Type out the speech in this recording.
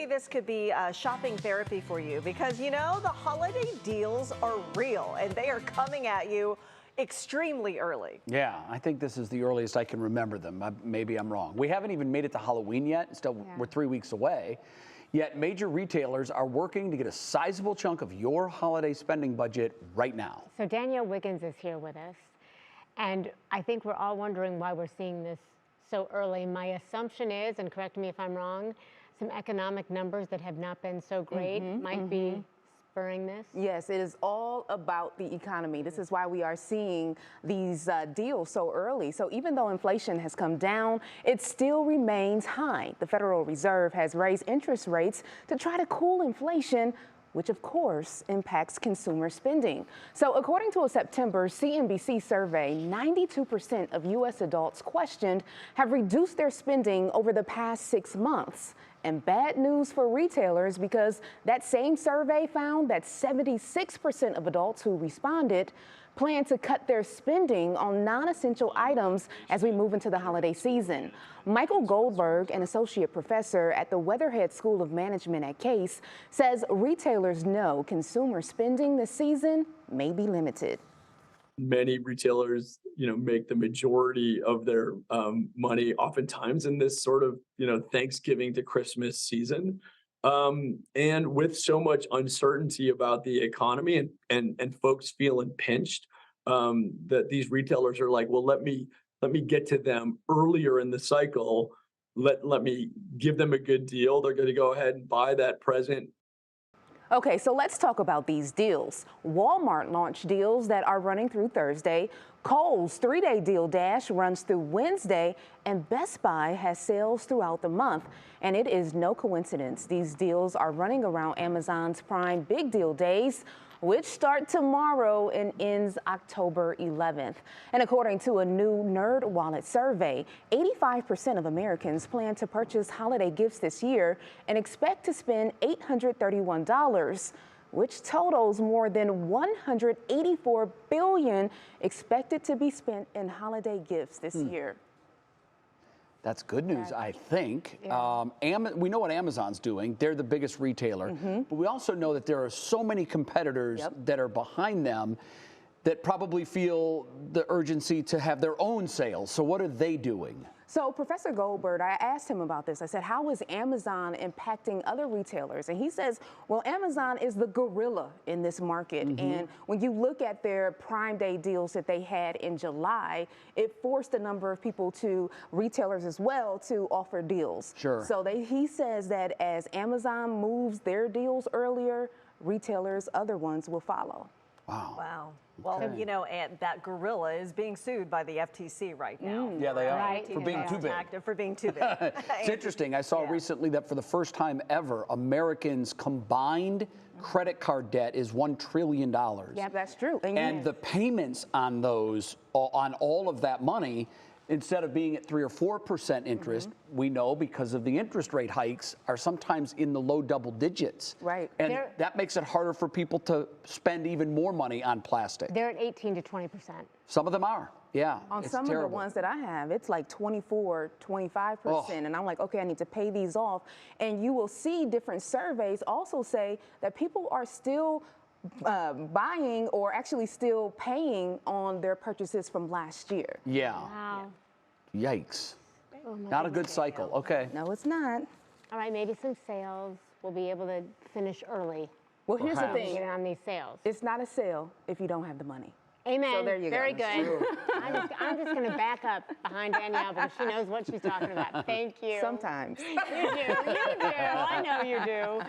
this could be shopping therapy for you because, you know, the holiday deals are real and they are coming at you extremely early. Yeah, I think this is the earliest I can remember them. Maybe I'm wrong. We haven't even made it to Halloween yet. We're 3 weeks away. Yet major retailers are working to get a sizable chunk of your holiday spending budget right now. So Danielle Wiggins is here with us. And I think we're all wondering why we're seeing this so early. My assumption is, and correct me if I'm wrong, some economic numbers that have not been so great might be spurring this. Yes, it is all about the economy. This is why we are seeing these deals so early. So even though inflation has come down, it still remains high. The Federal Reserve has raised interest rates to try to cool inflation, which of course impacts consumer spending. So according to a September CNBC survey, 92% of U.S. adults questioned have reduced their spending over the past 6 months. And bad news for retailers because that same survey found that 76% of adults who responded plan to cut their spending on non-essential items as we move into the holiday season. Michael Goldberg, an associate professor at the Weatherhead School of Management at Case, says retailers know consumer spending this season may be limited. Many retailers, make the majority of their money oftentimes in this sort of, Thanksgiving to Christmas season. And with so much uncertainty about the economy and folks feeling pinched, that these retailers are like, well, let me get to them earlier in the cycle. Let me give them a good deal. They're going to go ahead and buy that present. Okay, so let's talk about these deals. Walmart launched deals that are running through Thursday. Kohl's 3-day deal dash runs through Wednesday, and Best Buy has sales throughout the month. And it is no coincidence. These deals are running around Amazon's Prime Big Deal Days, which start tomorrow and ends October 11th. And according to a new NerdWallet survey, 85% of Americans plan to purchase holiday gifts this year and expect to spend $831, which totals more than $184 billion expected to be spent in holiday gifts this year. That's good news, I think. Yeah. We know what Amazon's doing. They're the biggest retailer. But we also know that there are so many competitors that are behind them that probably feel the urgency to have their own sales. So what are they doing? So Professor Goldberg, I asked him about this. I said, how is Amazon impacting other retailers? And he says, well, Amazon is the gorilla in this market. And when you look at their Prime Day deals that they had in July, it forced a number of people retailers as well, to offer deals. Sure. So he says that as Amazon moves their deals earlier, retailers, other ones will follow. Wow. Wow. Well, and that gorilla is being sued by the FTC right now. Yeah, they are. Right. For being too big. For being too big. It's interesting. I saw recently that for the first time ever, Americans' combined credit card debt is $1 trillion. Yeah, that's true. And the payments on on all of that money, instead of being at 3 or 4% interest, we know because of the interest rate hikes, are sometimes in the low double digits. Right. And that makes it harder for people to spend even more money on plastic. They're at 18 to 20%. Some of them are. Yeah. On it's some terrible. of the ones that I have, it's like 24, 25%. And I'm like, okay, I need to pay these off. And you will see different surveys also say that people are still buying or actually still paying on their purchases from last year. Yeah. Wow. Yikes. Not a good cycle. Okay. No, it's not. All right, maybe some sales. We'll be able to finish early. Well, here's the Perhaps. thing. Get on these sales. It's not a sale if you don't have the money. Amen. So there you Very go. good. I'm just going to back up behind Danielle because she knows what she's talking about. Thank you. Sometimes. You do. You do. I know you do.